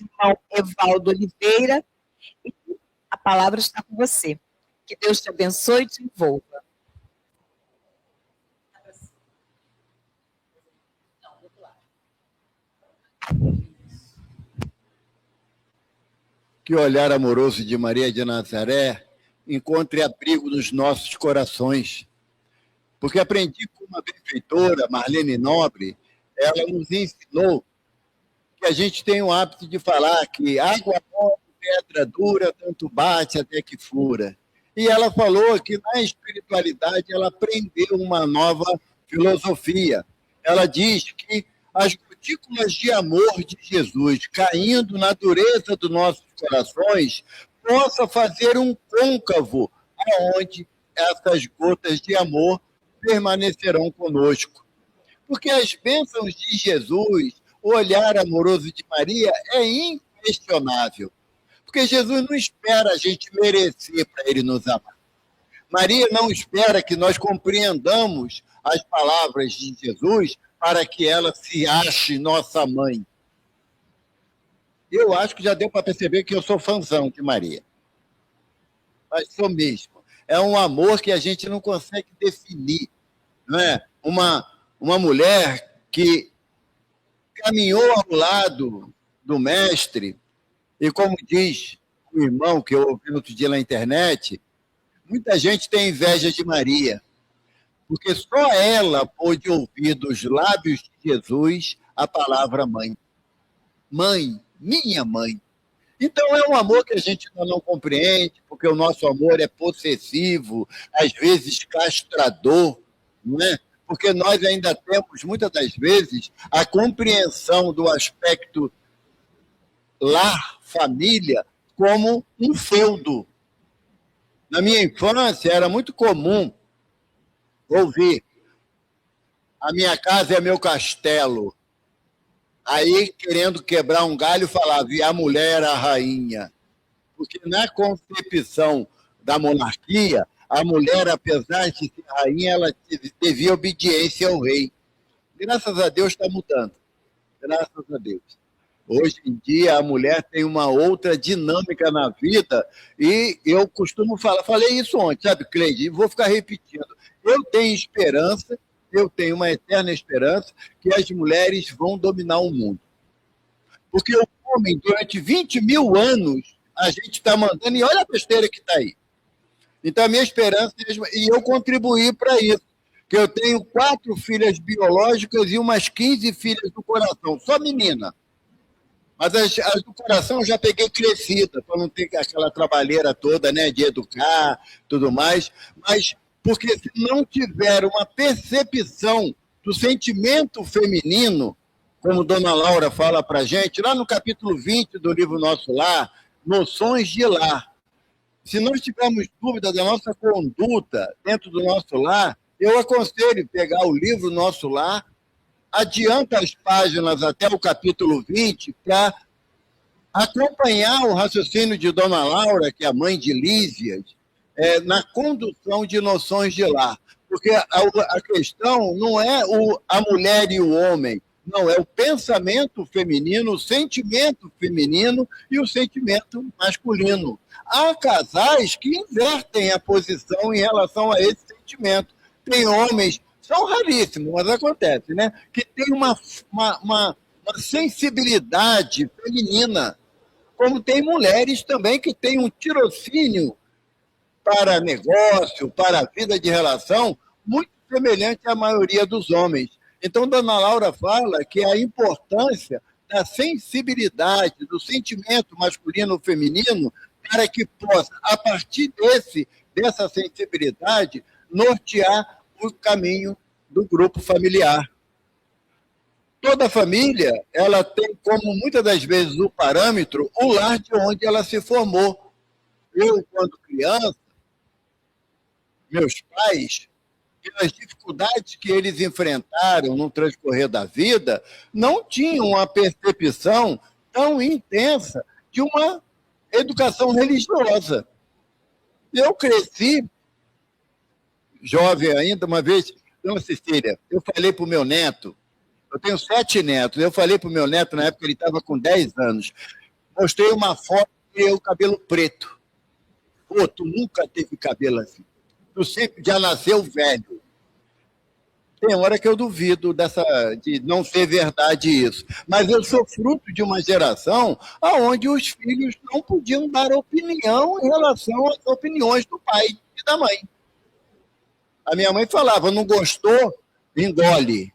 irmão Evaldo Oliveira, e a palavra está com você. Que Deus te abençoe e te envolva. Que o olhar amoroso de Maria de Nazaré encontre abrigo nos nossos corações. Porque aprendi com uma benfeitora, Marlene Nobre, ela nos ensinou que a gente tem o hábito de falar que água mole, pedra dura, tanto bate até que fura. E ela falou que na espiritualidade ela aprendeu uma nova filosofia. Ela diz que as gotículas de amor de Jesus caindo na dureza dos nossos corações possa fazer um côncavo aonde essas gotas de amor permanecerão conosco. Porque as bênçãos de Jesus, o olhar amoroso de Maria é inquestionável. Porque Jesus não espera a gente merecer para ele nos amar. Maria não espera que nós compreendamos as palavras de Jesus para que ela se ache nossa mãe. Eu acho que já deu para perceber que eu sou fãzão de Maria. Mas sou mesmo. É um amor que a gente não consegue definir. Não é? Uma mulher que caminhou ao lado do mestre, e como diz o irmão que eu ouvi outro dia na internet, muita gente tem inveja de Maria, porque só ela pôde ouvir dos lábios de Jesus a palavra mãe. Mãe, minha mãe. Então é um amor que a gente ainda não compreende, porque o nosso amor é possessivo, às vezes castrador, não é? Porque nós ainda temos, muitas das vezes, a compreensão do aspecto lar, família, como um feudo. Na minha infância, era muito comum ouvir: a minha casa é meu castelo. Aí, querendo quebrar um galho, falava: e a mulher era a rainha. Porque na concepção da monarquia, a mulher, apesar de ser rainha, ela devia obediência ao rei. Graças a Deus está mudando. Graças a Deus. Hoje em dia, a mulher tem uma outra dinâmica na vida e eu costumo falar, falei isso ontem, sabe, Cleide? E vou ficar repetindo. Eu tenho esperança, eu tenho uma eterna esperança que as mulheres vão dominar o mundo. Porque o homem, durante 20 mil anos, a gente está mandando, e olha a besteira que está aí. Então, a minha esperança, e eu contribuí para isso, que eu tenho 4 filhas biológicas e umas 15 filhas do coração, só menina. Mas as do coração eu já peguei crescida, para não ter aquela trabalheira toda, né, de educar, tudo mais. Mas porque se não tiver uma percepção do sentimento feminino, como Dona Laura fala para a gente, lá no capítulo 20 do livro Nosso Lar, Noções de Lar. Se nós tivermos dúvida da nossa conduta dentro do nosso lar, eu aconselho pegar o livro Nosso Lar, adianta as páginas até o capítulo 20 para acompanhar o raciocínio de Dona Laura, que é a mãe de Lísias, na condução de noções de lar. Porque a questão não é a mulher e o homem, não, é o pensamento feminino, o sentimento feminino e o sentimento masculino. Há casais que invertem a posição em relação a esse sentimento. Tem homens, são raríssimos, mas acontece, né? Que tem uma sensibilidade feminina, como tem mulheres também que têm um tirocínio para negócio, para a vida de relação, muito semelhante à maioria dos homens. Então, Dona Laura fala que a importância da sensibilidade, do sentimento masculino ou feminino, para que possa, a partir dessa sensibilidade, nortear o caminho do grupo familiar. Toda família, ela tem como, muitas das vezes, o parâmetro, o lar de onde ela se formou. Eu, quando criança, meus pais, pelas dificuldades que eles enfrentaram no transcorrer da vida, não tinham uma percepção tão intensa de uma educação religiosa. Eu cresci, jovem ainda, uma vez, Dona Cecília, eu falei para o meu neto, eu tenho 7 netos, eu falei para o meu neto, na época ele estava com 10 anos, Mostrei uma foto e eu cabelo preto. Pô, tu nunca teve cabelo assim. Tu sempre já nasceu velho. Tem hora que eu duvido de não ser verdade isso. Mas eu sou fruto de uma geração onde os filhos não podiam dar opinião em relação às opiniões do pai e da mãe. A minha mãe falava, não gostou, engole.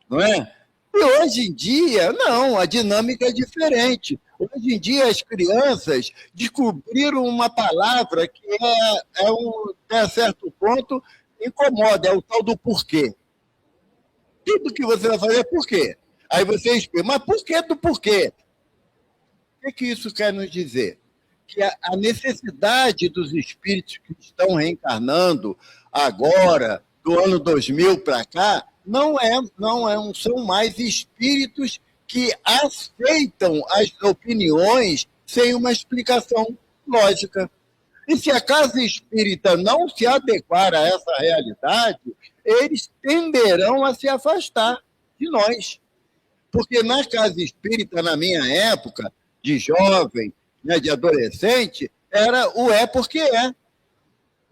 Não é? E hoje em dia, não, a dinâmica é diferente. Hoje em dia, as crianças descobriram uma palavra que até certo ponto, incomoda, é o tal do porquê. Tudo que você vai fazer é por quê? Aí você explica, mas por que do porquê? O que isso quer nos dizer? Que a necessidade dos espíritos que estão reencarnando agora, do ano 2000 para cá, não são mais espíritos que aceitam as opiniões sem uma explicação lógica. E se a casa espírita não se adequar a essa realidade, eles tenderão a se afastar de nós. Porque na casa espírita, na minha época, de jovem, né, de adolescente, era o é porque é.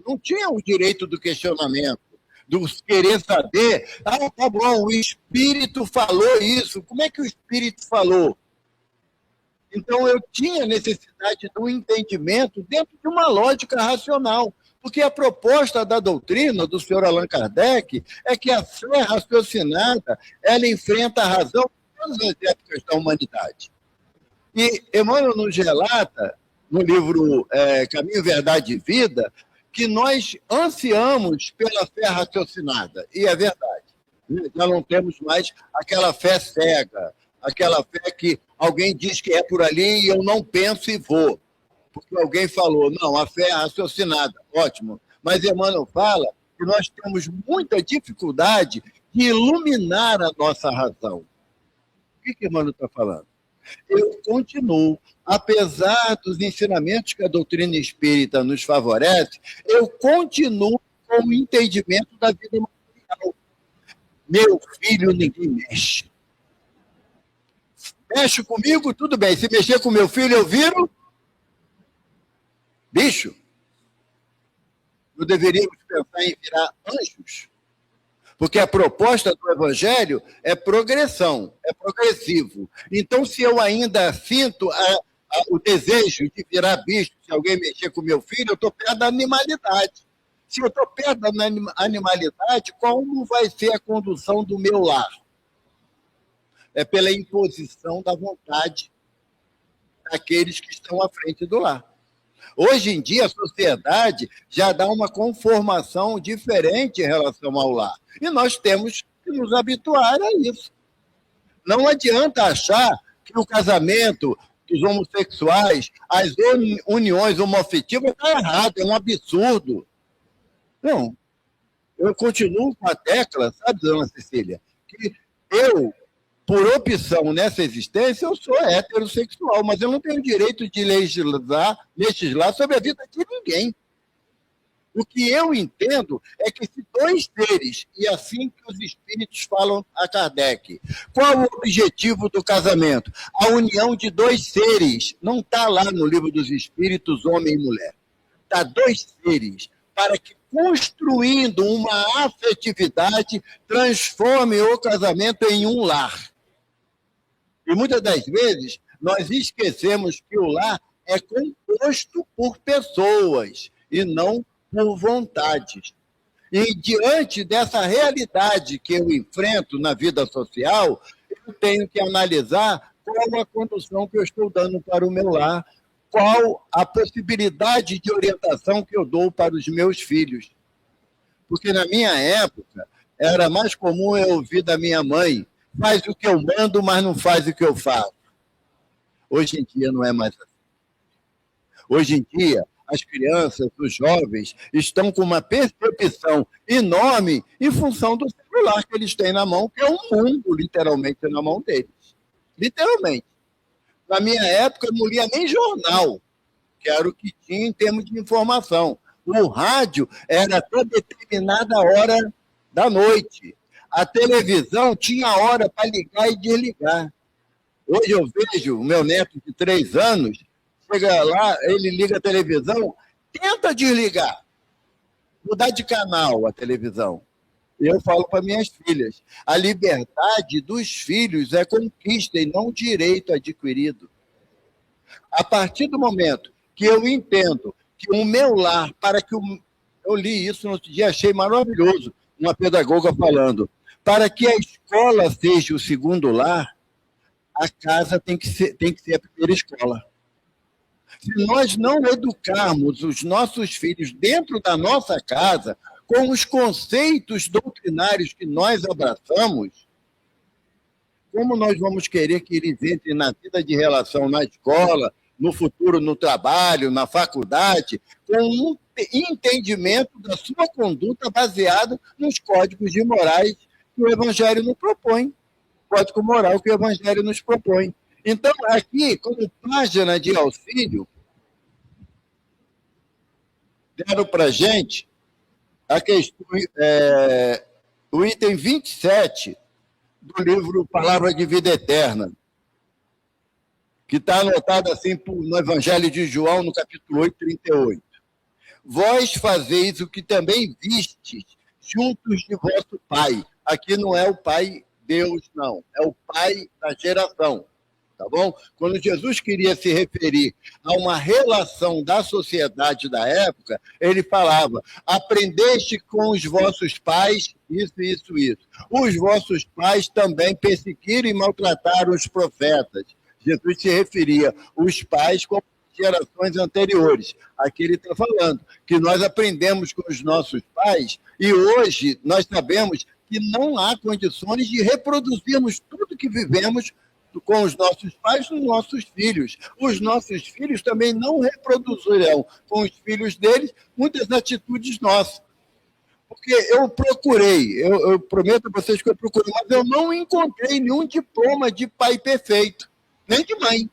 Não tinha o direito do questionamento, do querer saber, tá bom, o espírito falou isso, como é que o espírito falou? Então, eu tinha necessidade do entendimento dentro de uma lógica racional, porque a proposta da doutrina do senhor Allan Kardec é que a fé raciocinada, ela enfrenta a razão em todas as épocas da humanidade. E Emmanuel nos relata, no livro Caminho, Verdade e Vida, que nós ansiamos pela fé raciocinada, e é verdade. Já não temos mais aquela fé cega, aquela fé que alguém diz que é por ali e eu não penso e vou. Porque alguém falou, não, a fé é raciocinada, ótimo. Mas Emmanuel fala que nós temos muita dificuldade de iluminar a nossa razão. O que Emmanuel está falando? Eu continuo, apesar dos ensinamentos que a doutrina espírita nos favorece, eu continuo com o entendimento da vida material. Meu filho, ninguém mexe. Mexe comigo, tudo bem. Se mexer com meu filho, eu viro bicho. Não deveríamos pensar em virar anjos? Porque a proposta do Evangelho é progressão, é progressivo. Então, se eu ainda sinto o desejo de virar bicho, se alguém mexer com meu filho, eu estou perto da animalidade. Se eu estou perto da animalidade, como vai ser a condução do meu lar? É pela imposição da vontade daqueles que estão à frente do lar. Hoje em dia, a sociedade já dá uma conformação diferente em relação ao lar. E nós temos que nos habituar a isso. Não adianta achar que o casamento dos homossexuais, as uniões homoafetivas, está errado, é um absurdo. Não. Eu continuo com a tecla, sabe, dona Cecília, que eu, por opção nessa existência, eu sou heterossexual, mas eu não tenho direito de legislar sobre a vida de ninguém. O que eu entendo é que se dois seres, e assim que os espíritos falam a Kardec, qual o objetivo do casamento? A união de dois seres. Não está lá no livro dos espíritos, homem e mulher. Está dois seres, para que, construindo uma afetividade, transforme o casamento em um lar. E muitas das vezes nós esquecemos que o lar é composto por pessoas e não por vontades. E diante dessa realidade que eu enfrento na vida social, eu tenho que analisar qual a condução que eu estou dando para o meu lar, qual a possibilidade de orientação que eu dou para os meus filhos. Porque na minha época era mais comum eu ouvir da minha mãe: faz o que eu mando, mas não faz o que eu faço. Hoje em dia não é mais assim. Hoje em dia, as crianças, os jovens, estão com uma percepção enorme em função do celular que eles têm na mão, que é um mundo, literalmente, na mão deles. Literalmente. Na minha época, não lia nem jornal, que era o que tinha em termos de informação. O rádio era até determinada hora da noite. A televisão tinha hora para ligar e desligar. Hoje eu vejo o meu neto de 3 anos, chega lá, ele liga a televisão, tenta desligar, mudar de canal a televisão. Eu falo para minhas filhas, a liberdade dos filhos é conquista e não direito adquirido. A partir do momento que eu entendo que o meu lar, eu li isso no outro dia, achei maravilhoso, uma pedagoga falando, para que a escola seja o segundo lar, a casa tem que ser a primeira escola. Se nós não educarmos os nossos filhos dentro da nossa casa, com os conceitos doutrinários que nós abraçamos, como nós vamos querer que eles entrem na vida de relação na escola, no futuro no trabalho, na faculdade, com um entendimento da sua conduta baseado nos códigos de morais que o Evangelho nos propõe, código moral que o Evangelho nos propõe. Então, aqui, como página de auxílio, deram para a gente a questão, o item 27 do livro Palavra de Vida Eterna, que está anotado assim no Evangelho de João, no capítulo 8, 38. Vós fazeis o que também vistes juntos de vosso Pai. Aqui não é o Pai Deus, não. É o Pai da geração. Tá bom? Quando Jesus queria se referir a uma relação da sociedade da época, ele falava, aprendeste com os vossos pais isso, isso, isso. Os vossos pais também perseguiram e maltrataram os profetas. Jesus se referia aos pais como gerações anteriores. Aqui ele está falando que nós aprendemos com os nossos pais e hoje nós sabemos que não há condições de reproduzirmos tudo que vivemos com os nossos pais nos nossos filhos. Os nossos filhos também não reproduzirão com os filhos deles muitas atitudes nossas. Porque eu procurei, eu prometo a vocês que eu procurei, mas eu não encontrei nenhum diploma de pai perfeito, nem de mãe.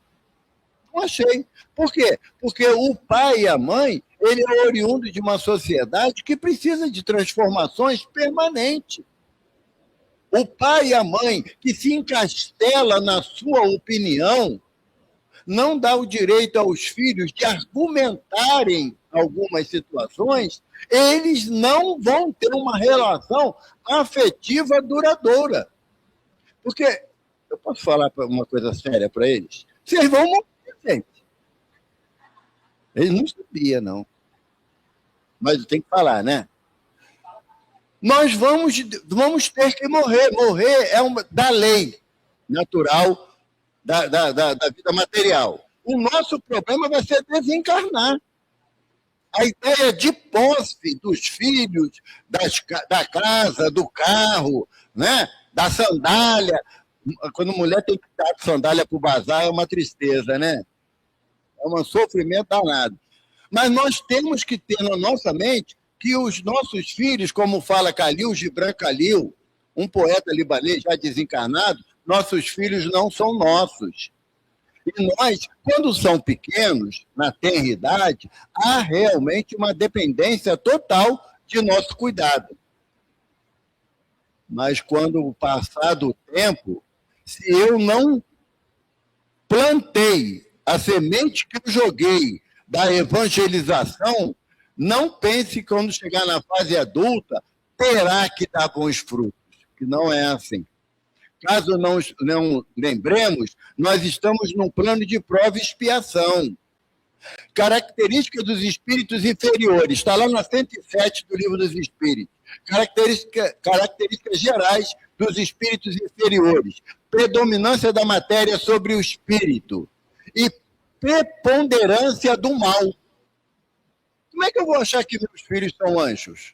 Não achei. Por quê? Porque o pai e a mãe, ele é oriundo de uma sociedade que precisa de transformações permanentes. O pai e a mãe que se encastela na sua opinião não dá o direito aos filhos de argumentarem algumas situações, eles não vão ter uma relação afetiva duradoura. Porque, eu posso falar uma coisa séria para eles? Vocês vão morrer, gente. Eles não sabiam, não. Mas tem que falar, né? Nós vamos ter que morrer. Morrer é da lei natural da vida material. O nosso problema vai ser desencarnar. A ideia de posse dos filhos, da casa, do carro, né? Da sandália. Quando a mulher tem que dar sandália para o bazar, é uma tristeza, né? É um sofrimento danado. Mas nós temos que ter na nossa mente que os nossos filhos, como fala Khalil Gibran Khalil, um poeta libanês já desencarnado, nossos filhos não são nossos. E nós, quando são pequenos, na tenra idade, há realmente uma dependência total de nosso cuidado. Mas quando passar do tempo, se eu não plantei a semente que eu joguei da evangelização, não pense que quando chegar na fase adulta, terá que dar bons frutos, que não é assim. Caso não lembremos, nós estamos num plano de prova e expiação. Característica dos espíritos inferiores, está lá na 107 do Livro dos Espíritos. Características gerais dos espíritos inferiores. Predominância da matéria sobre o espírito. E preponderância do mal. Como é que eu vou achar que meus filhos são anjos?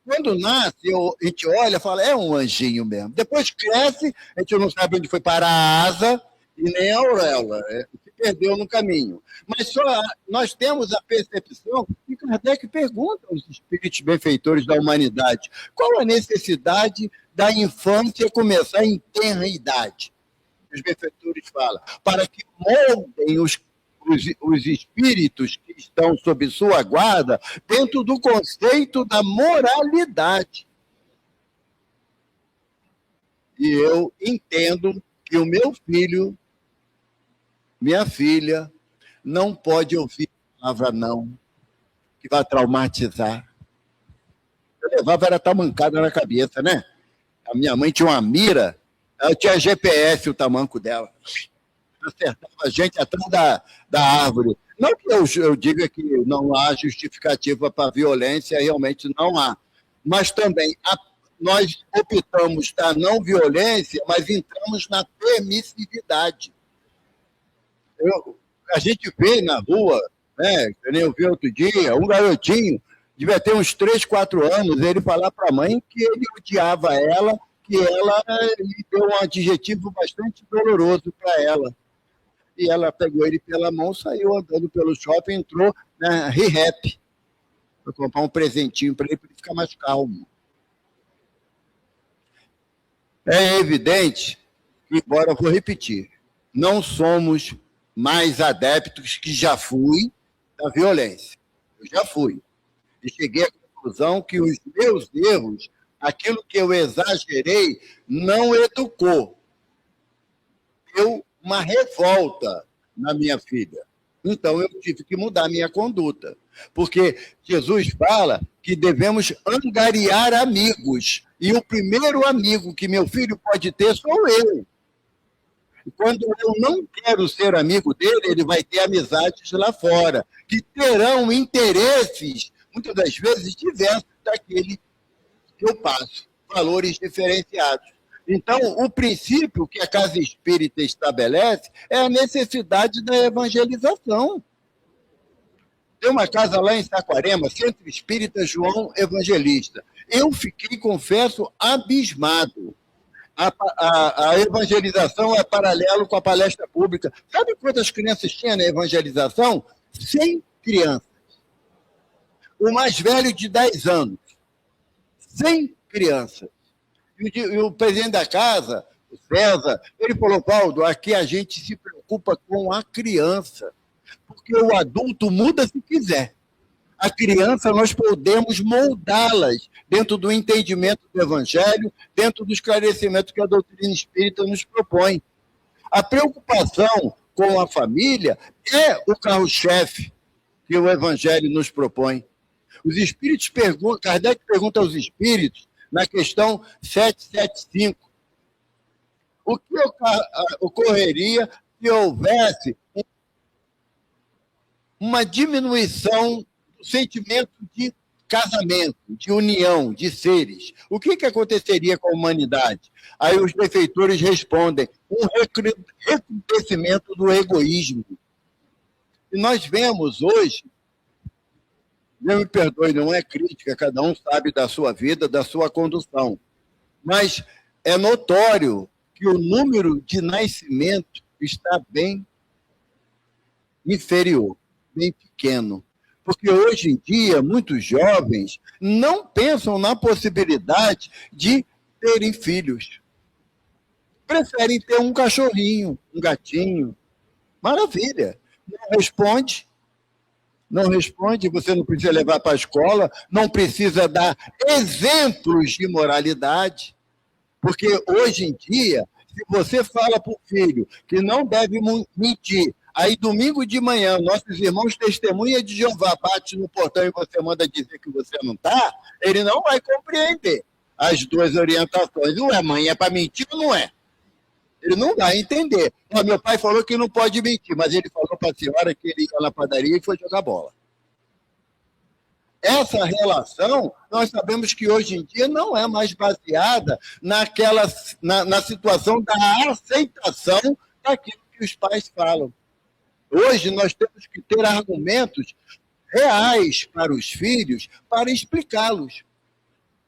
Quando nasce, a gente olha e fala, é um anjinho mesmo. Depois cresce, a gente não sabe onde foi parar a asa e nem a auréola, se perdeu no caminho. Mas só nós temos a percepção, e Kardec pergunta aos espíritos benfeitores da humanidade, qual a necessidade da infância começar em tenra idade? Os benfeitores falam, para que moldem os espíritos que estão sob sua guarda dentro do conceito da moralidade. E eu entendo que o meu filho, minha filha, não pode ouvir a palavra não, que vai traumatizar. Eu levava, era tamancada na cabeça, né? A minha mãe tinha uma mira, ela tinha GPS, o tamanco dela. Acertava a gente atrás da árvore. Não que eu diga que não há justificativa para a violência, realmente não há. Mas também nós optamos da não violência, mas entramos na permissividade. A gente vê na rua, né, eu vi outro dia, um garotinho, devia ter uns 3, 4 anos, ele falar para a mãe que ele odiava ela, que ela lhe deu um adjetivo bastante doloroso para ela. E ela pegou ele pela mão, saiu andando pelo shopping, entrou na Re-Rap, para comprar um presentinho para ele ficar mais calmo. É evidente que, embora eu vou repetir, não somos mais adeptos que já fui da violência. Eu já fui. E cheguei à conclusão que os meus erros, aquilo que eu exagerei, não educou. Deu uma revolta na minha filha. Então, eu tive que mudar a minha conduta. Porque Jesus fala que devemos angariar amigos. E o primeiro amigo que meu filho pode ter sou eu. E quando eu não quero ser amigo dele, ele vai ter amizades lá fora, que terão interesses, muitas das vezes, diversos daquele que eu passo, valores diferenciados. Então, o princípio que a Casa Espírita estabelece é a necessidade da evangelização. Tem uma casa lá em Saquarema, Centro Espírita João Evangelista. Eu fiquei, confesso, abismado. A evangelização é paralelo com a palestra pública. Sabe quantas crianças tinha na evangelização? 100 crianças. O mais velho de 10 anos. 100 crianças. E o presidente da casa, o César, ele falou, Valdo, aqui a gente se preocupa com a criança, porque o adulto muda se quiser. A criança, nós podemos moldá-las dentro do entendimento do Evangelho, dentro do esclarecimento que a doutrina espírita nos propõe. A preocupação com a família é o carro-chefe que o Evangelho nos propõe. Os espíritos perguntam, Kardec pergunta aos espíritos, na questão 775, o que ocorreria se houvesse uma diminuição do sentimento de casamento, de união, de seres? O que aconteceria com a humanidade? Aí os benfeitores respondem, um recrudescimento do egoísmo. E nós vemos hoje, Deus me perdoe, não é crítica, cada um sabe da sua vida, da sua condução, mas é notório que o número de nascimento está bem inferior, bem pequeno. Porque hoje em dia, muitos jovens não pensam na possibilidade de terem filhos. Preferem ter um cachorrinho, um gatinho. Maravilha. Não responde, você não precisa levar para a escola, não precisa dar exemplos de moralidade. Porque hoje em dia, se você fala para o filho que não deve mentir, aí domingo de manhã, nossos irmãos testemunha de Jeová bate no portão e você manda dizer que você não está, ele não vai compreender as duas orientações. Não é, mãe, é para mentir ou não é? Ele não vai entender. Meu pai falou que não pode mentir, mas ele falou para a senhora que ele ia na padaria e foi jogar bola. Essa relação, nós sabemos que hoje em dia não é mais baseada na situação da aceitação daquilo que os pais falam. Hoje nós temos que ter argumentos reais para os filhos para explicá-los.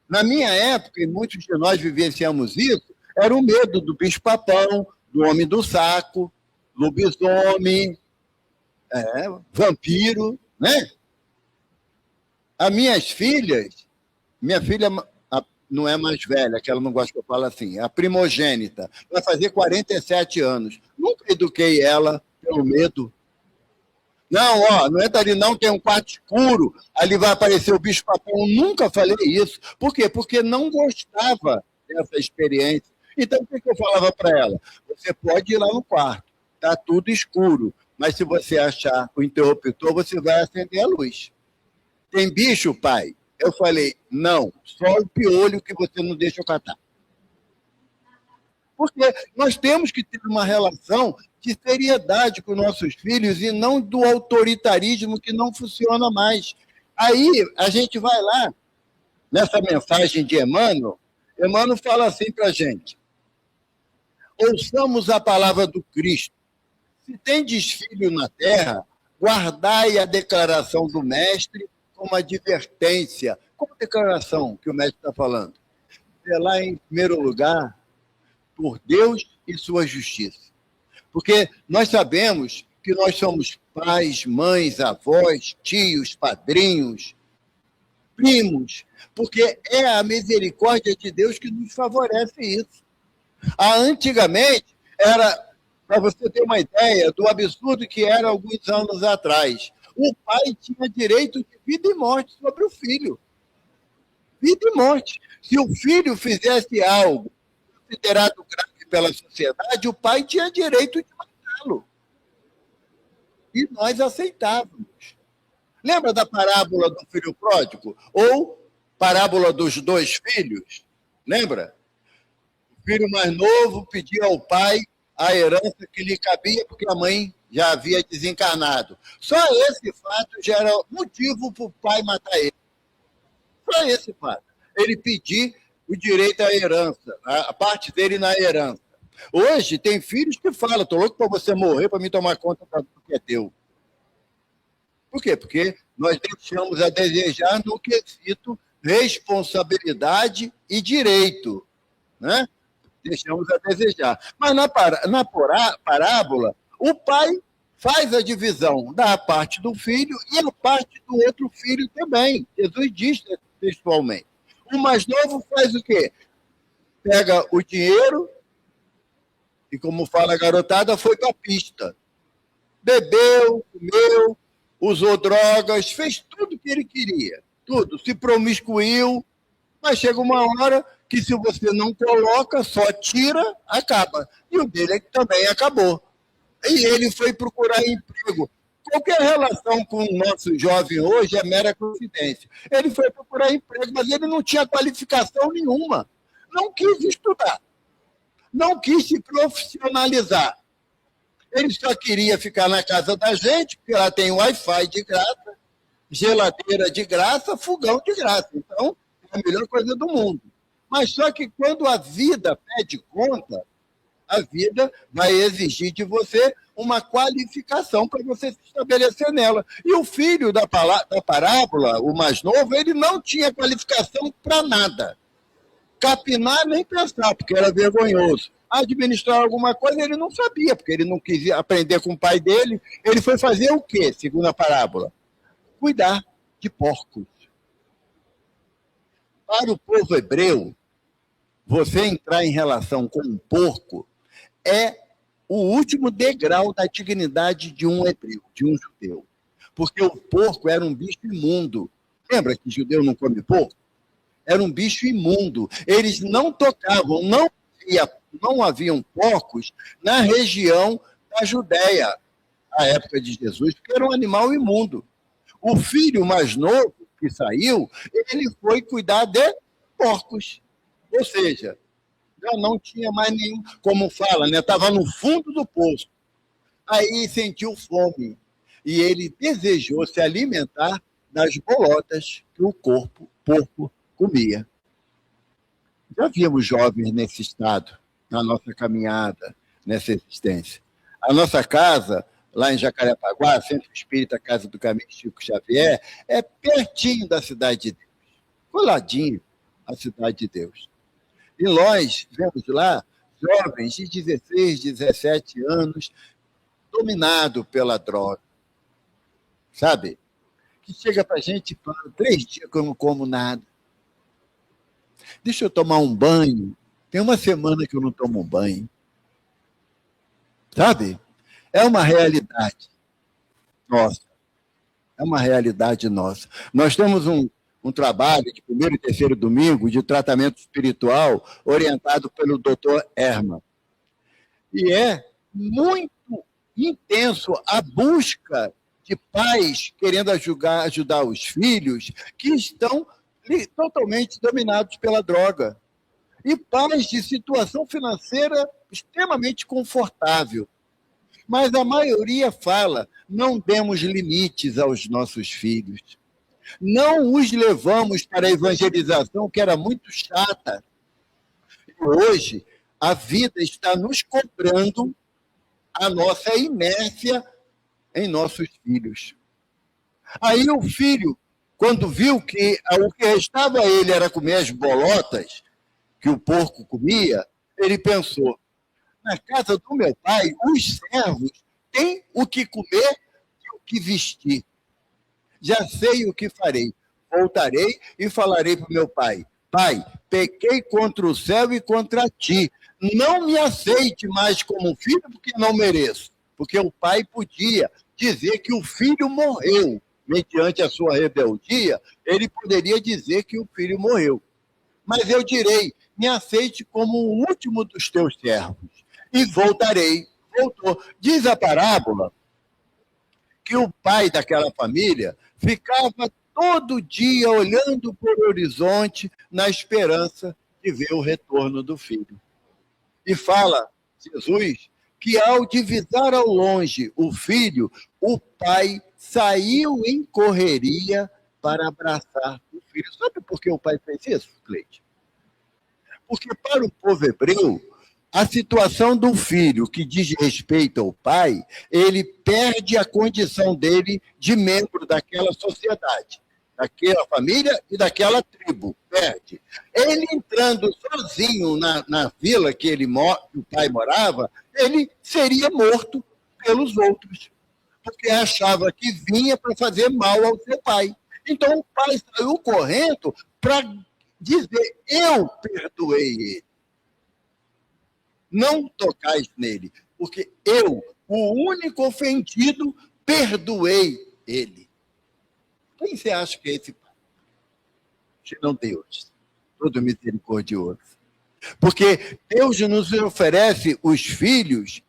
Na minha época, e muitos de nós vivenciamos isso, era o medo do bicho-papão, do homem do saco, lobisomem, vampiro, né? Minha filha não é mais velha, que ela não gosta que eu fale assim, a primogênita, vai fazer 47 anos. Nunca eduquei ela pelo medo. Não entra ali não, tem um quarto escuro, ali vai aparecer o bicho-papão. Nunca falei isso. Por quê? Porque não gostava dessa experiência. Então, o que eu falava para ela? Você pode ir lá no quarto, está tudo escuro, mas se você achar o interruptor, você vai acender a luz. Tem bicho, pai? Eu falei, não, só o piolho que você não deixa eu catar. Porque nós temos que ter uma relação de seriedade com nossos filhos e não do autoritarismo que não funciona mais. Aí a gente vai lá, nessa mensagem de Emmanuel, Emmanuel fala assim para a gente: ouçamos a palavra do Cristo. Se tendes filho na terra, guardai a declaração do Mestre como advertência. Qual declaração que o Mestre está falando? Zelar em primeiro lugar por Deus e sua justiça. Porque nós sabemos que nós somos pais, mães, avós, tios, padrinhos, primos, porque é a misericórdia de Deus que nos favorece isso. Antigamente, era, para você ter uma ideia do absurdo que era alguns anos atrás, o pai tinha direito de vida e morte sobre o filho. Vida e morte. Se o filho fizesse algo considerado grave pela sociedade, o pai tinha direito de matá-lo. E nós aceitávamos. Lembra da parábola do filho pródigo? Ou parábola dos dois filhos? Lembra? O filho mais novo pedia ao pai a herança que lhe cabia, porque a mãe já havia desencarnado. Só esse fato já era motivo para o pai matar ele. Só esse fato. Ele pedir o direito à herança, a parte dele na herança. Hoje tem filhos que falam, estou louco para você morrer, para me tomar conta do que é teu. Por quê? Porque nós deixamos a desejar no quesito responsabilidade e direito, né? Deixamos a desejar. Mas na parábola, o pai faz a divisão da parte do filho e a parte do outro filho também. Jesus diz textualmente. O mais novo faz o quê? Pega o dinheiro e, como fala a garotada, foi para a pista. Bebeu, comeu, usou drogas, fez tudo que ele queria. Tudo. Se promiscuiu, mas chega uma hora que se você não coloca, só tira, acaba. E o dele também acabou. E ele foi procurar emprego. Qualquer relação com o nosso jovem hoje é mera coincidência. Ele foi procurar emprego, mas ele não tinha qualificação nenhuma. Não quis estudar. Não quis se profissionalizar. Ele só queria ficar na casa da gente, porque lá tem Wi-Fi de graça, geladeira de graça, fogão de graça. Então, é a melhor coisa do mundo. Mas só que quando a vida pede conta, a vida vai exigir de você uma qualificação para você se estabelecer nela. E o filho da parábola, o mais novo, ele não tinha qualificação para nada. Capinar nem pensar, porque era vergonhoso. Administrar alguma coisa ele não sabia, porque ele não quis aprender com o pai dele. Ele foi fazer o quê, segundo a parábola? Cuidar de porcos. Para o povo hebreu, você entrar em relação com um porco é o último degrau da dignidade de um hebreu, de um judeu. Porque o porco era um bicho imundo. Lembra que judeu não come porco? Era um bicho imundo. Eles não tocavam, não haviam porcos na região da Judéia, na época de Jesus, porque era um animal imundo. O filho mais novo, que saiu, ele foi cuidar de porcos. Ou seja, já não tinha mais nenhum, como fala, né? Estava no fundo do poço. Aí sentiu fome. E ele desejou se alimentar das bolotas que o porco comia. Já vimos jovens nesse estado, na nossa caminhada, nessa existência. A nossa casa, lá em Jacarepaguá, Centro Espírita Casa do Caminho Chico Xavier, é pertinho da Cidade de Deus, coladinho à Cidade de Deus. E nós vemos lá jovens de 16, 17 anos, dominados pela droga, sabe? Que chega para a gente e fala, 3 dias que eu não como nada. Deixa eu tomar um banho. Tem uma semana que eu não tomo um banho. Sabe? É uma realidade nossa. É uma realidade nossa. Nós temos um trabalho de primeiro e terceiro domingo de tratamento espiritual orientado pelo Dr. Herman. E é muito intenso a busca de pais querendo ajudar os filhos que estão totalmente dominados pela droga. E pais de situação financeira extremamente confortável. Mas a maioria fala, não demos limites aos nossos filhos. Não os levamos para a evangelização, que era muito chata. E hoje, a vida está nos cobrando a nossa inércia em nossos filhos. Aí o filho, quando viu que o que restava a ele era comer as bolotas que o porco comia, ele pensou, na casa do meu pai, os servos têm o que comer e o que vestir. Já sei o que farei. Voltarei e falarei para o meu pai, pai, pequei contra o céu e contra ti. Não me aceite mais como filho, porque não mereço. Porque o pai podia dizer que o filho morreu. Mediante a sua rebeldia, ele poderia dizer que o filho morreu. Mas eu direi, me aceite como o último dos teus servos. E voltarei. Voltou. Diz a parábola que o pai daquela família ficava todo dia olhando para o horizonte na esperança de ver o retorno do filho. E fala, Jesus, que ao divisar ao longe o filho, o pai saiu em correria para abraçar o filho. Sabe por que o pai fez isso, Cleide? Porque para o povo hebreu, a situação do filho que diz respeito ao pai, ele perde a condição dele de membro daquela sociedade, daquela família e daquela tribo. Perde. Ele entrando sozinho na vila que o pai morava, ele seria morto pelos outros, porque achava que vinha para fazer mal ao seu pai. Então o pai saiu correndo para dizer, eu perdoei ele. Não tocais nele, porque eu, o único ofendido, perdoei ele. Quem você acha que é esse pai? Se não Deus, todo misericordioso. Porque Deus nos oferece os filhos,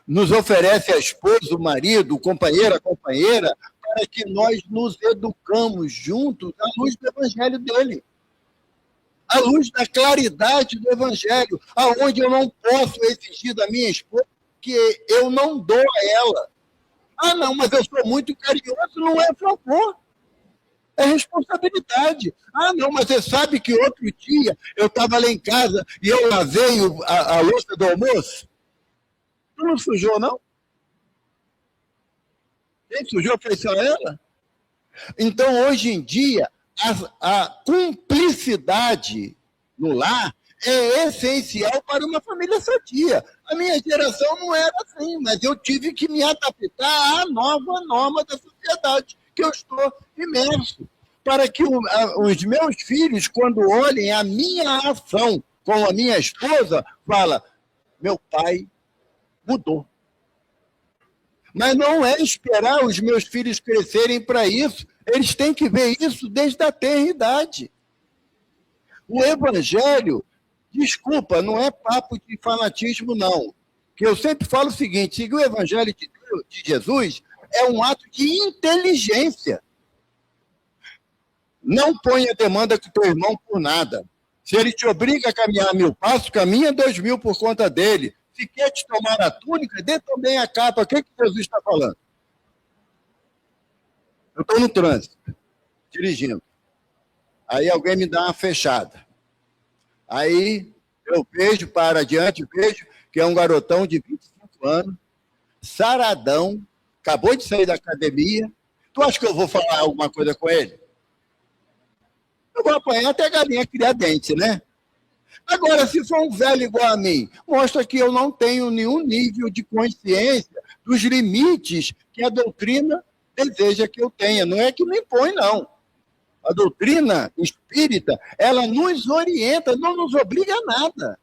nos oferece a esposa, o marido, o companheiro, a companheira, para que nós nos educamos juntos à luz do evangelho dele. À luz da claridade do evangelho, aonde eu não posso exigir da minha esposa que eu não dou a ela. Ah, não, mas eu sou muito carinhoso, não é favor. É responsabilidade. Ah, não, mas você sabe que outro dia eu estava lá em casa e eu lavei a louça do almoço? Tu não sujou, não? Quem sujou foi só ela? Então, hoje em dia, a cumplicidade no lar é essencial para uma família sadia. A minha geração não era assim, mas eu tive que me adaptar à nova norma da sociedade que eu estou imerso, para que os meus filhos, quando olhem a minha ação com a minha esposa, fala, meu pai mudou. Mas não é esperar os meus filhos crescerem para isso. Eles têm que ver isso desde a tenridade. O evangelho, desculpa, não é papo de fanatismo, não. Que eu sempre falo o seguinte, seguir o evangelho de Jesus é um ato de inteligência. Não ponha demanda com teu irmão por nada. Se ele te obriga a caminhar 1000 passos, caminha 2000 por conta dele. Se quer te tomar a túnica, dê também a capa. O que Jesus está falando? Eu estou no trânsito, dirigindo. Aí alguém me dá uma fechada. Aí eu vejo, para adiante, vejo que é um garotão de 25 anos, saradão, acabou de sair da academia. Tu acha que eu vou falar alguma coisa com ele? Eu vou apanhar até a galinha criar dente, né? Agora, se for um velho igual a mim, mostra que eu não tenho nenhum nível de consciência dos limites que a doutrina deseja que eu tenha. Não é que me impõe, não. A doutrina espírita, ela nos orienta, não nos obriga a nada.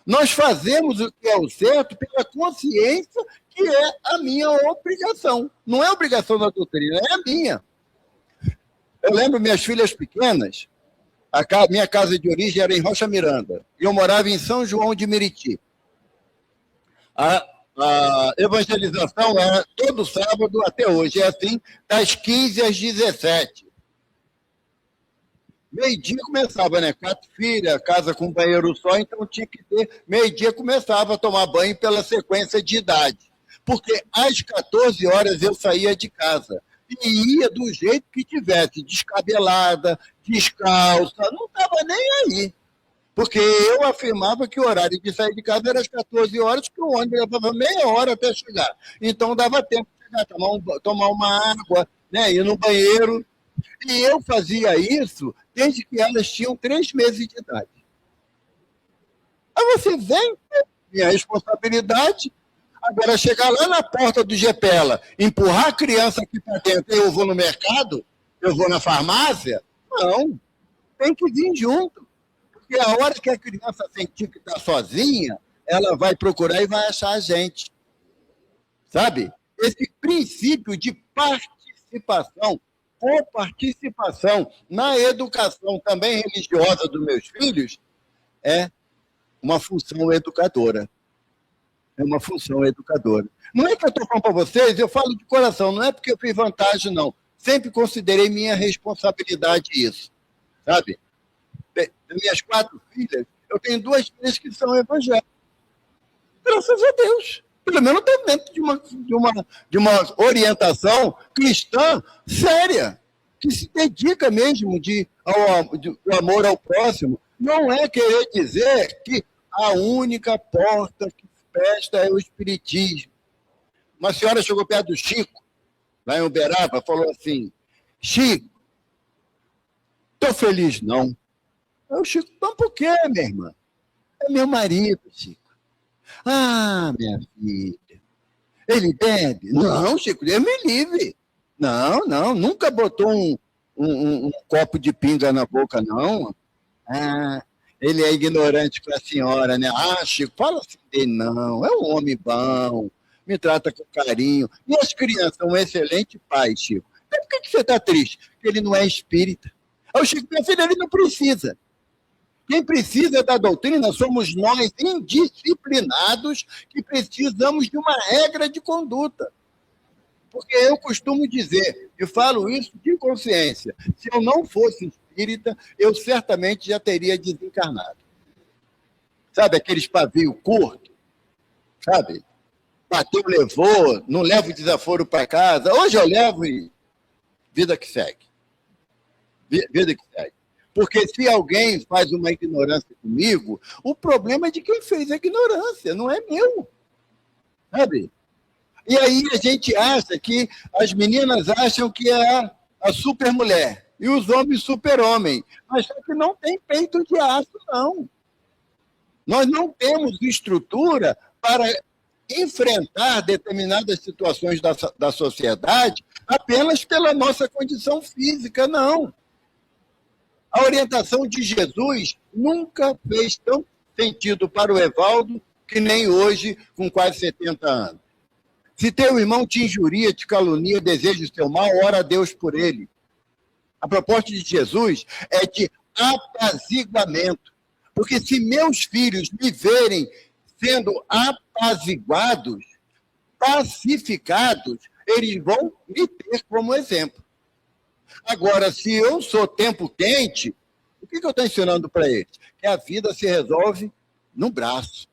Nós fazemos o que é o certo pela consciência que é a minha obrigação. Não é a obrigação da doutrina, é a minha. Eu lembro minhas filhas pequenas, minha casa de origem era em Rocha Miranda, e eu morava em São João de Meriti. A evangelização era todo sábado até hoje, é assim, das 15 às 17. Meio-dia começava, né? 4 filhas, casa com banheiro só, então tinha que ter. Meio-dia começava a tomar banho pela sequência de idade. Porque às 14 horas eu saía de casa. E ia do jeito que tivesse, descabelada, descalça, não estava nem aí. Porque eu afirmava que o horário de sair de casa era às 14 horas, que o ônibus levava meia hora até chegar. Então dava tempo de chegar, tomar uma água, né? Ir no banheiro. E eu fazia isso desde que elas tinham 3 meses de idade. Aí você vem, minha responsabilidade, agora chegar lá na porta do GPELA, empurrar a criança aqui para dentro, eu vou no mercado, eu vou na farmácia? Não, tem que vir junto. Porque a hora que a criança sentir que está sozinha, ela vai procurar e vai achar a gente. Sabe? Esse princípio de participação, participação na educação também religiosa dos meus filhos é uma função educadora. É uma função educadora. Não é que eu estou falando para vocês, eu falo de coração, não é porque eu fiz vantagem, não. Sempre considerei minha responsabilidade isso. Sabe? Das minhas 4 filhas, eu tenho 2 filhas que são evangélicas. Graças a Deus. Pelo menos estou dentro de uma orientação cristã séria, que se dedica mesmo do amor ao próximo. Não é querer dizer que a única porta que presta é o espiritismo. Uma senhora chegou perto do Chico, lá em Uberaba, falou assim: Chico, estou feliz não. Aí o Chico, não, por quê, minha irmã? É meu marido, Chico. Ah, minha filha, ele bebe? Não, Chico, Deus me livre. Não, nunca botou um copo de pinga na boca, não. Ah, ele é ignorante com a senhora, né? Ah, Chico, fala assim dele, não. É um homem bom, me trata com carinho. E as crianças são um excelente pai, Chico. Então por que você está triste? Porque ele não é espírita. Aí o Chico, minha filha, ele não precisa. Quem precisa da doutrina somos nós, indisciplinados, que precisamos de uma regra de conduta. Porque eu costumo dizer, e falo isso de consciência, se eu não fosse espírita, eu certamente já teria desencarnado. Sabe, aqueles pavio curto, sabe? Bateu, levou, não levo o desaforo para casa. Hoje eu levo e vida que segue. Vida que segue. Porque se alguém faz uma ignorância comigo, o problema é de quem fez a ignorância, não é meu. Sabe? E aí a gente acha que as meninas acham que é a supermulher e os homens super-homem. Mas só que não tem peito de aço, não. Nós não temos estrutura para enfrentar determinadas situações da sociedade apenas pela nossa condição física, não. A orientação de Jesus nunca fez tanto sentido para o Evaldo que nem hoje, com quase 70 anos. Se teu irmão te injuria, te calunia, deseja o seu mal, ora a Deus por ele. A proposta de Jesus é de apaziguamento. Porque se meus filhos me verem sendo apaziguados, pacificados, eles vão me ter como exemplo. Agora, se eu sou tempo quente, o que eu estou ensinando para eles? Que a vida se resolve no braço.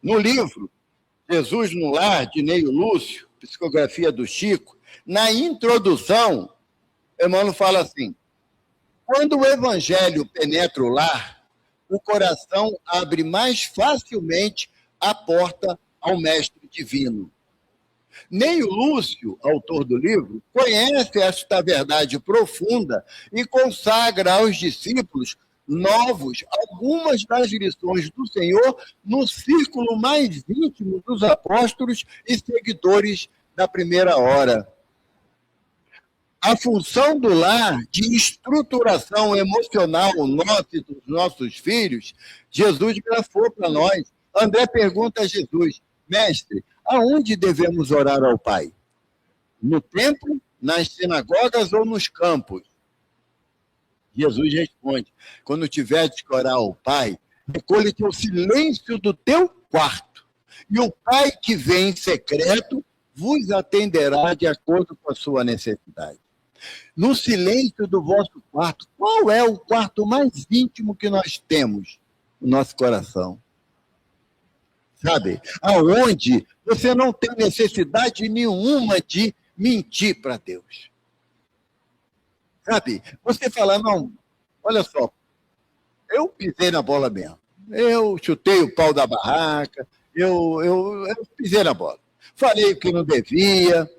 No livro Jesus no Lar, de Neio Lúcio, psicografia do Chico, na introdução, Emmanuel fala assim: quando o evangelho penetra o lar, o coração abre mais facilmente a porta ao mestre divino. Neio Lúcio, autor do livro, conhece esta verdade profunda e consagra aos discípulos novos algumas das lições do Senhor no círculo mais íntimo dos apóstolos e seguidores da primeira hora. A função do lar de estruturação emocional nossa e dos nossos filhos, Jesus grafou para nós. André pergunta a Jesus: mestre, aonde devemos orar ao Pai? No templo nas sinagogas ou nos campos? Jesus responde: quando tiveres que orar ao Pai, recolhe-te ao silêncio do teu quarto, e o Pai que vem em secreto vos atenderá de acordo com a sua necessidade. No silêncio do vosso quarto, qual é o quarto mais íntimo que nós temos? O nosso coração. Sabe? Aonde você não tem necessidade nenhuma de mentir para Deus. Sabe? Você fala, não, olha só, eu pisei na bola mesmo. Eu chutei o pau da barraca, eu pisei na bola. Falei o que não devia.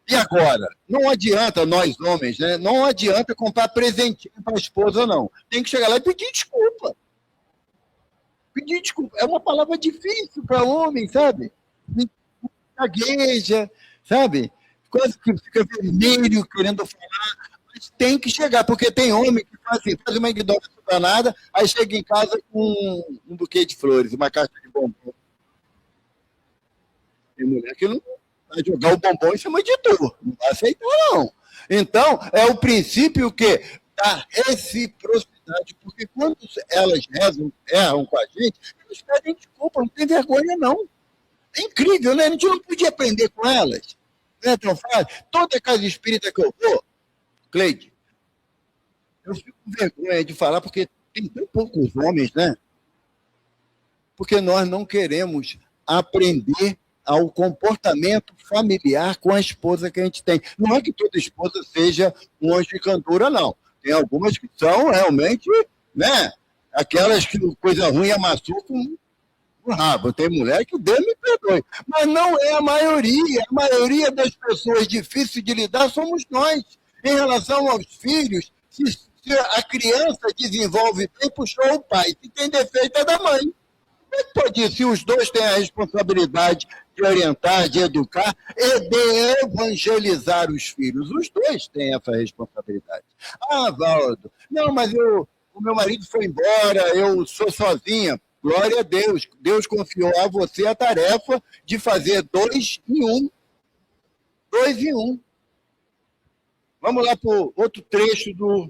E agora? Não adianta nós homens, né? Não adianta comprar presentinho para a esposa, não. Tem que chegar lá e pedir desculpa. Pedir desculpa. É uma palavra difícil para homem, sabe? Gagueja, sabe? Quase que fica vermelho querendo falar. Mas tem que chegar, porque tem homem que faz assim, faz uma ignorância danada, aí chega em casa com um buquê de flores, uma caixa de bombom. Tem mulher que não vai jogar o bombom em cima de tu. Não vai aceitar, não. Então, é o princípio que da reciprocidade, porque quando elas erram com a gente, elas pedem desculpa, não tem vergonha, não. É incrível, né? A gente não podia aprender com elas. Não é tão fácil? Toda casa espírita que eu vou, Cleide, eu fico com vergonha de falar, porque tem tão poucos homens, né? Porque nós não queremos aprender ao comportamento familiar com a esposa que a gente tem. Não é que toda esposa seja um anjo de cantora, não. Tem algumas que são realmente, né? Aquelas que coisa ruim amassou com o rabo. Tem mulher que Deus me perdoe. Mas não é a maioria. A maioria das pessoas difíceis de lidar somos nós. Em relação aos filhos, se a criança desenvolve bem, puxou o pai. Se tem defeito, é da mãe. Como é que pode ir? Se os dois têm a responsabilidade de orientar, de educar e de evangelizar os filhos. Os dois têm essa responsabilidade. Ah, Valdo, não, mas o meu marido foi embora, eu sou sozinha. Glória a Deus. Deus confiou a você a tarefa de fazer 2 em 1. 2 em 1. Vamos lá para o outro trecho do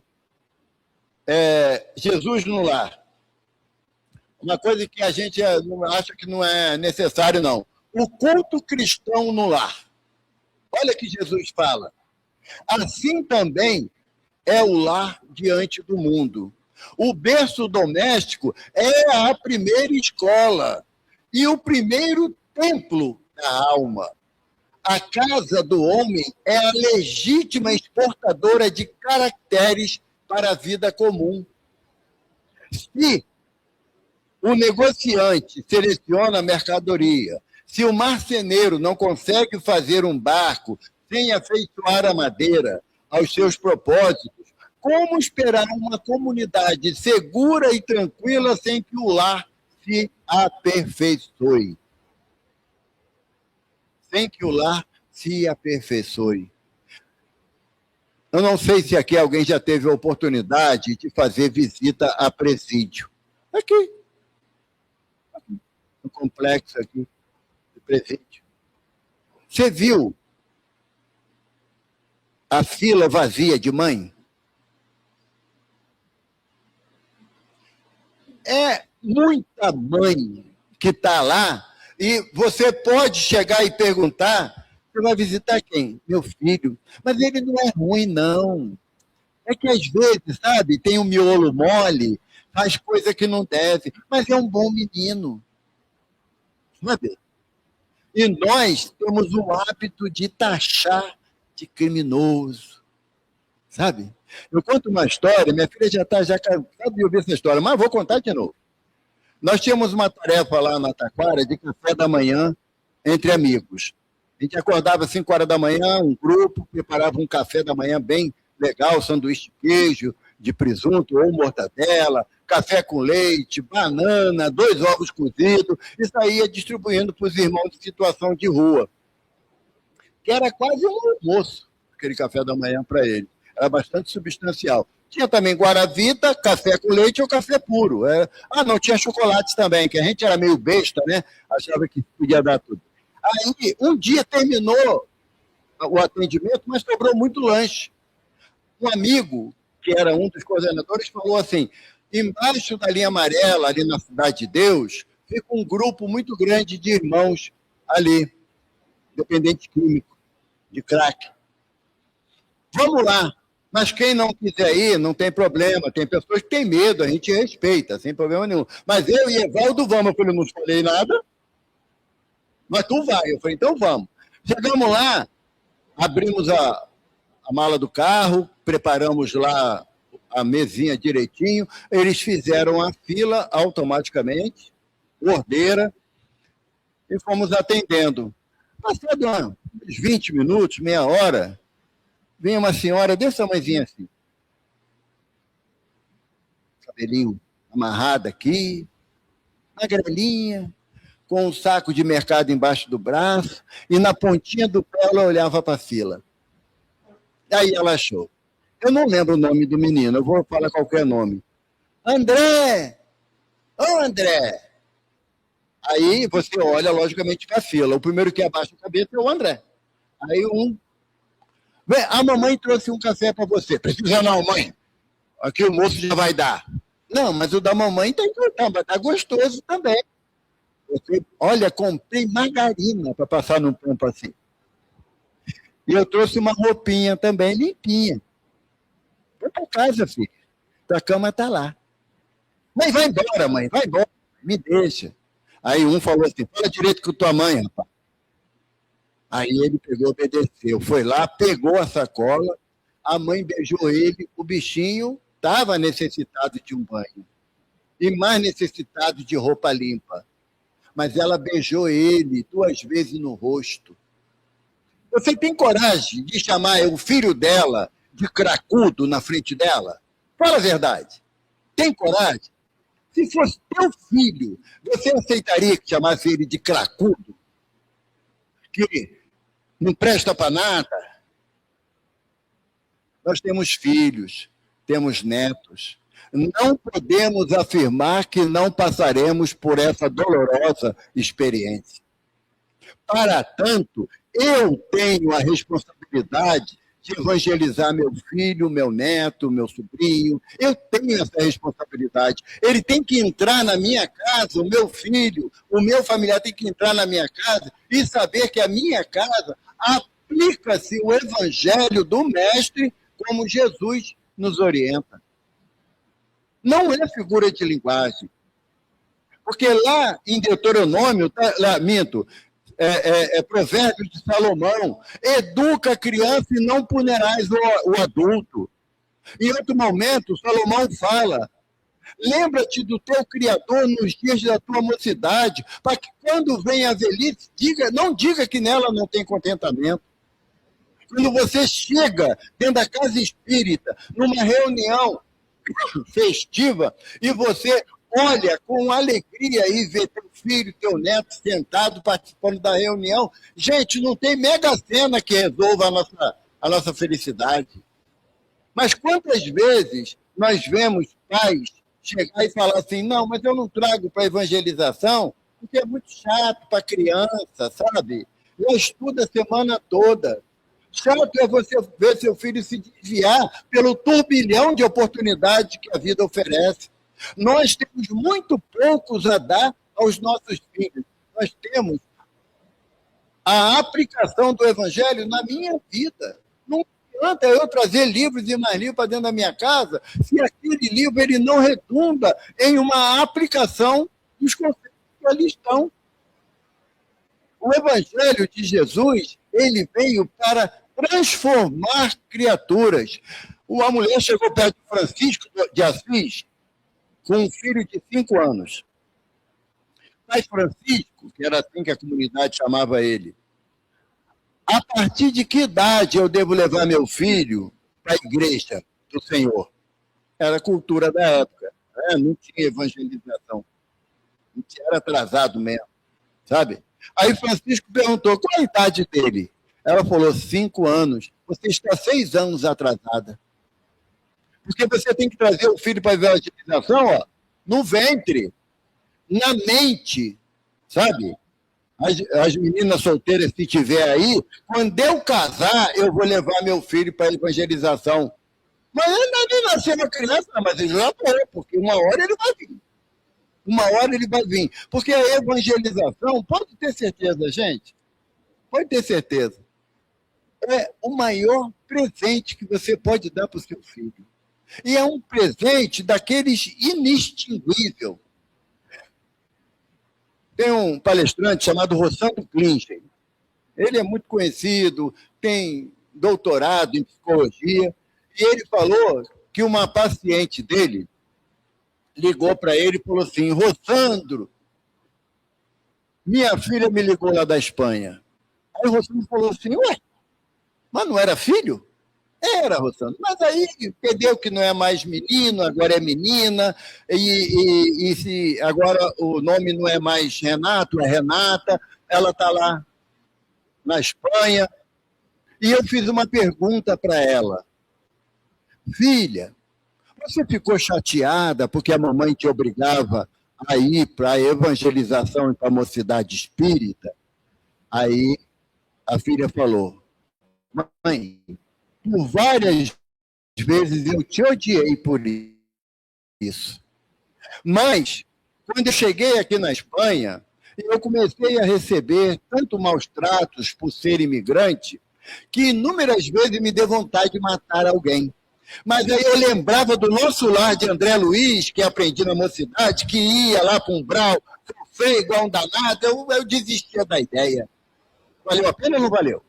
Jesus no Lar. Uma coisa que a gente acha que não é necessário, não. O culto cristão no lar. Olha que Jesus fala. Assim também é o lar diante do mundo. O berço doméstico é a primeira escola e o primeiro templo da alma. A casa do homem é a legítima exportadora de caracteres para a vida comum. Se o negociante seleciona a mercadoria, se o marceneiro não consegue fazer um barco sem afeiçoar a madeira aos seus propósitos, como esperar uma comunidade segura e tranquila sem que o lar se aperfeiçoe? Sem que o lar se aperfeiçoe. Eu não sei se aqui alguém já teve a oportunidade de fazer visita a presídio. Aqui. No complexo aqui do presídio. Você viu a fila vazia de mãe? É muita mãe que está lá e você pode chegar e perguntar, você vai visitar quem? Meu filho. Mas ele não é ruim, não. É que às vezes, sabe, tem um miolo mole, faz coisa que não deve, mas é um bom menino. Sabe? E nós temos o hábito de taxar de criminoso. Sabe? Eu conto uma história, minha filha já está cansada de ouvir essa história, mas vou contar de novo. Nós tínhamos uma tarefa lá na Taquara de café da manhã entre amigos. A gente acordava às 5 horas da manhã, um grupo, preparava um café da manhã bem legal, sanduíche de queijo, de presunto ou mortadela, café com leite, banana, 2 ovos cozidos, e saía distribuindo para os irmãos de situação de rua. Que era quase um almoço, aquele café da manhã para eles. Era bastante substancial. Tinha também guaravita, café com leite ou café puro. Não, tinha chocolates também, que a gente era meio besta, né? Achava que podia dar tudo. Aí, um dia terminou o atendimento, mas sobrou muito lanche. Um amigo, que era um dos coordenadores, falou assim, embaixo da linha amarela, ali na Cidade de Deus, fica um grupo muito grande de irmãos ali, dependente químico, de crack. Vamos lá. Mas quem não quiser ir, não tem problema. Tem pessoas que têm medo, a gente respeita, sem problema nenhum. Mas eu e Evaldo vamos. Eu falei, não falei nada, mas tu vai. Eu falei, então vamos. Chegamos lá, abrimos a mala do carro, preparamos lá a mesinha direitinho, eles fizeram a fila automaticamente, ordeira, e fomos atendendo. Passado uns 20 minutos, meia hora, vem uma senhora desse tamanhozinho assim, cabelinho amarrado aqui, magrelinha, com um saco de mercado embaixo do braço, e na pontinha do pé ela olhava para a fila. Aí ela achou. Eu não lembro o nome do menino, eu vou falar qualquer nome. André! Ô, André! Aí você olha, logicamente, para a fila. O primeiro que abaixa a cabeça é o André. Aí Vem, a mamãe trouxe um café para você. Precisa não, mãe. Aqui o moço já vai dar. Não, mas o da mamãe tem que estar, mas tá gostoso também. Olha, comprei margarina para passar no pão assim. E eu trouxe uma roupinha também limpinha. Vou para casa, filho. Tua cama está lá. Mãe, vai embora, mãe, vai embora. Me deixa. Aí um falou assim, fala direito com tua mãe, rapaz. Aí ele pegou, obedeceu. Foi lá, pegou a sacola, a mãe beijou ele, o bichinho estava necessitado de um banho. E mais necessitado de roupa limpa. Mas ela beijou ele 2 vezes no rosto. Você tem coragem de chamar o filho dela de cracudo na frente dela? Fala a verdade. Tem coragem? Se fosse teu filho, você aceitaria que chamasse ele de cracudo? Que não presta para nada? Nós temos filhos, temos netos. Não podemos afirmar que não passaremos por essa dolorosa experiência. Para tanto, eu tenho a responsabilidade de evangelizar meu filho, meu neto, meu sobrinho. Eu tenho essa responsabilidade. Ele tem que entrar na minha casa, o meu filho, o meu familiar tem que entrar na minha casa e saber que a minha casa aplica-se o evangelho do Mestre como Jesus nos orienta. Não é figura de linguagem. Porque lá em Deuteronômio, Provérbios de Salomão, educa a criança e não punirás o adulto. Em outro momento, Salomão fala, lembra-te do teu Criador nos dias da tua mocidade, para que quando vem a velhice, não diga que nela não tem contentamento. Quando você chega dentro da casa espírita, numa reunião festiva, e você olha com alegria e vê teu filho, teu neto sentado participando da reunião. Gente, não tem mega sena que resolva a nossa felicidade. Mas quantas vezes nós vemos pais chegar e falar assim, não, mas eu não trago para evangelização, porque é muito chato para criança, sabe? Eu estudo a semana toda. Chato é você ver seu filho se desviar pelo turbilhão de oportunidades que a vida oferece. Nós temos muito poucos a dar aos nossos filhos. Nós temos a aplicação do evangelho na minha vida. Não adianta eu trazer livros e mais livros para dentro da minha casa se aquele livro ele não redunda em uma aplicação dos conceitos que ali estão. O evangelho de Jesus, ele veio para transformar criaturas. Uma mulher chegou perto de Francisco de Assis com um filho de 5 anos. Mas Francisco, que era assim que a comunidade chamava ele, a partir de que idade eu devo levar meu filho para a igreja do Senhor? Era a cultura da época, né? Não tinha evangelização, não tinha, era atrasado mesmo, sabe? Aí Francisco perguntou, qual a idade dele? Ela falou, 5 anos. Você está 6 anos atrasada. Porque você tem que trazer o filho para a evangelização, ó, no ventre, na mente, sabe? as meninas solteiras, se tiver aí, quando eu casar, eu vou levar meu filho para a evangelização. Mas ele não nasceu uma criança, não, mas ele já foi, porque uma hora ele vai vir. Uma hora ele vai vir. Porque a evangelização, pode ter certeza, gente, pode ter certeza, é o maior presente que você pode dar para o seu filho. E é um presente daqueles inextinguível. Tem um palestrante chamado Rossandro Klinger. Ele é muito conhecido, tem doutorado em psicologia, e ele falou que uma paciente dele ligou para ele e falou assim: Rossandro, minha filha me ligou lá da Espanha. Aí o Rossandro falou assim: ué, mas não era filho? Era, Rossandro, mas aí entendeu que não é mais menino, agora é menina, e se agora o nome não é mais Renato, é Renata, ela está lá na Espanha. E eu fiz uma pergunta para ela: filha, você ficou chateada porque a mamãe te obrigava a ir para a evangelização e para a mocidade espírita? Aí a filha falou: mãe, por várias vezes eu te odiei por isso. Mas, quando eu cheguei aqui na Espanha, eu comecei a receber tanto maus tratos por ser imigrante, que inúmeras vezes me deu vontade de matar alguém. Mas aí eu lembrava do nosso lar de André Luiz, que aprendi na mocidade, que ia lá para um umbral, sofrer igual um danado, eu desistia da ideia. Valeu a pena ou não valeu?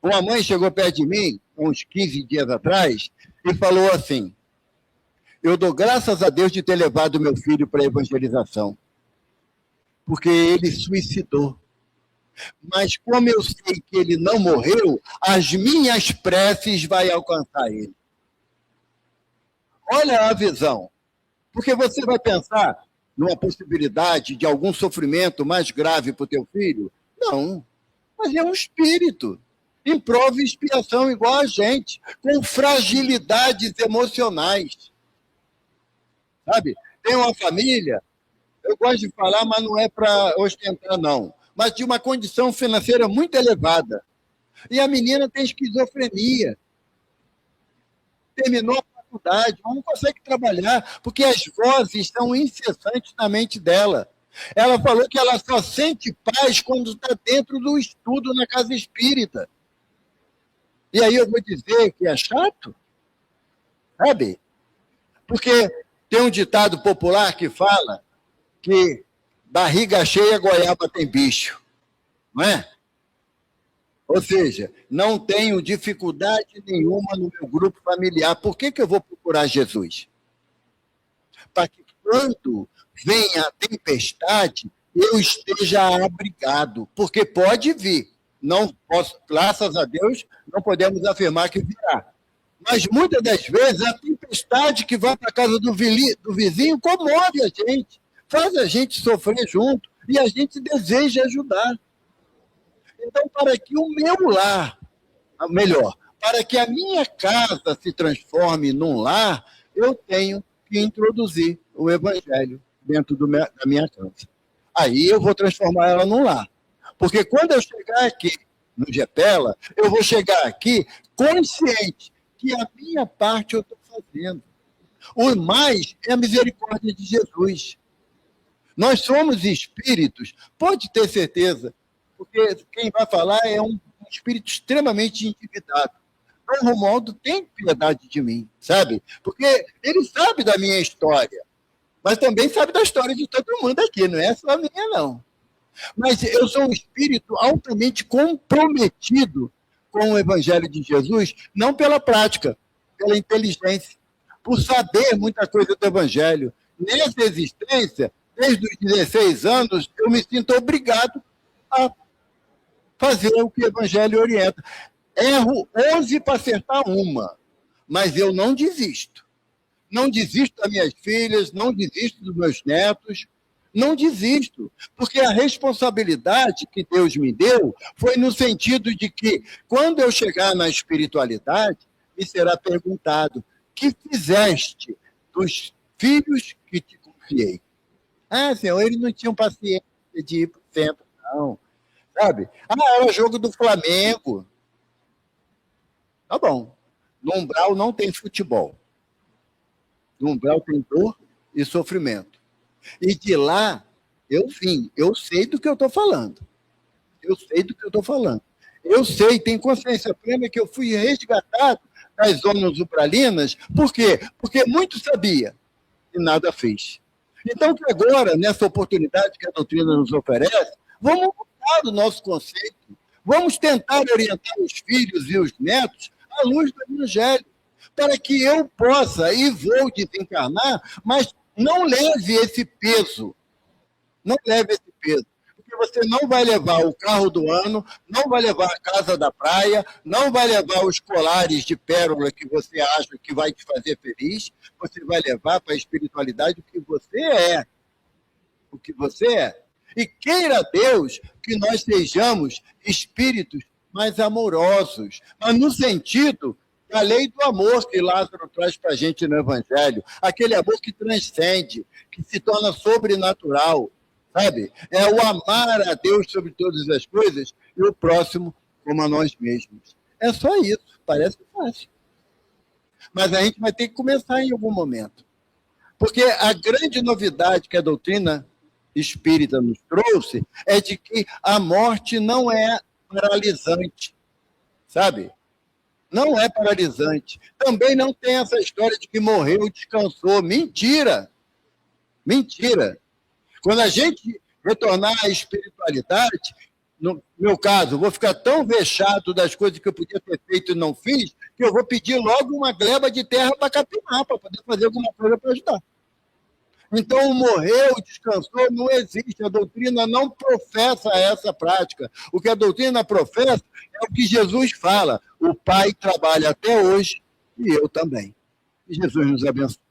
Uma mãe chegou perto de mim, uns 15 dias atrás, e falou assim: eu dou graças a Deus de ter levado meu filho para a evangelização, porque ele suicidou. Mas como eu sei que ele não morreu, as minhas preces vão alcançar ele. Olha a visão. Porque você vai pensar numa possibilidade de algum sofrimento mais grave para o teu filho? Não. Mas é um espírito, em prova e expiação igual a gente, com fragilidades emocionais. Sabe? Tem uma família, eu gosto de falar, mas não é para ostentar, não, mas de uma condição financeira muito elevada. E a menina tem esquizofrenia. Terminou a faculdade, mas não consegue trabalhar, porque as vozes são incessantes na mente dela. Ela falou que ela só sente paz quando está dentro do estudo na casa espírita. E aí eu vou dizer que é chato, sabe? Porque tem um ditado popular que fala que barriga cheia, goiaba tem bicho, não é? Ou seja, não tenho dificuldade nenhuma no meu grupo familiar. Por que eu vou procurar Jesus? Para que quando venha a tempestade, eu esteja abrigado, porque pode vir. Não posso, graças a Deus, não podemos afirmar que virá. Mas muitas das vezes a tempestade que vai para a casa do vizinho comove a gente, faz a gente sofrer junto e a gente deseja ajudar. Então, para que o meu lar, melhor, para que a minha casa se transforme num lar, eu tenho que introduzir o evangelho dentro da minha casa. Aí eu vou transformar ela num lar. Porque quando eu chegar aqui no Gepela, eu vou chegar aqui consciente que a minha parte eu estou fazendo. O mais é a misericórdia de Jesus. Nós somos espíritos, pode ter certeza, porque quem vai falar é um espírito extremamente endividado. Dom Romualdo tem piedade de mim, sabe? Porque ele sabe da minha história, mas também sabe da história de todo mundo aqui, não é só a minha, não. Mas eu sou um espírito altamente comprometido com o Evangelho de Jesus, não pela prática, pela inteligência, por saber muita coisa do Evangelho. Nessa existência, desde os 16 anos, eu me sinto obrigado a fazer o que o Evangelho orienta. Erro 11 para acertar uma, mas eu não desisto. Não desisto das minhas filhas, não desisto dos meus netos, não desisto, porque a responsabilidade que Deus me deu foi no sentido de que, quando eu chegar na espiritualidade, me será perguntado: que fizeste dos filhos que te confiei? Ah, Senhor, eles não tinham paciência, de ir para o centro, não. Sabe? Era jogo do Flamengo. Tá bom. No Umbral não tem futebol. No Umbral tem dor e sofrimento. E de lá, eu vim. Eu sei do que eu estou falando. Eu sei do que eu estou falando. Eu sei, tenho consciência plena que eu fui resgatado das zonas umbralinas. Por quê? Porque muito sabia e nada fez. Então, que agora, nessa oportunidade que a doutrina nos oferece, vamos mudar o nosso conceito. Vamos tentar orientar os filhos e os netos à luz do Evangelho, para que eu possa e vou desencarnar, mas não leve esse peso. Não leve esse peso. Porque você não vai levar o carro do ano, não vai levar a casa da praia, não vai levar os colares de pérola que você acha que vai te fazer feliz, você vai levar para a espiritualidade o que você é. O que você é. E queira Deus que nós sejamos espíritos mais amorosos, mas no sentido da lei do amor que Lázaro traz para a gente no Evangelho, aquele amor que transcende, que se torna sobrenatural, sabe? É o amar a Deus sobre todas as coisas e o próximo como a nós mesmos. É só isso, parece fácil. Mas a gente vai ter que começar em algum momento. Porque a grande novidade que a doutrina espírita nos trouxe é de que a morte não é paralisante, sabe? Não é paralisante. Também não tem essa história de que morreu, descansou. Mentira! Mentira! Quando a gente retornar à espiritualidade, no meu caso, eu vou ficar tão vexado das coisas que eu podia ter feito e não fiz, que eu vou pedir logo uma gleba de terra para capinar, para poder fazer alguma coisa para ajudar. Então, o morreu, descansou, não existe. A doutrina não professa essa prática. O que a doutrina professa é o que Jesus fala. O Pai trabalha até hoje e eu também. E Jesus nos abençoe.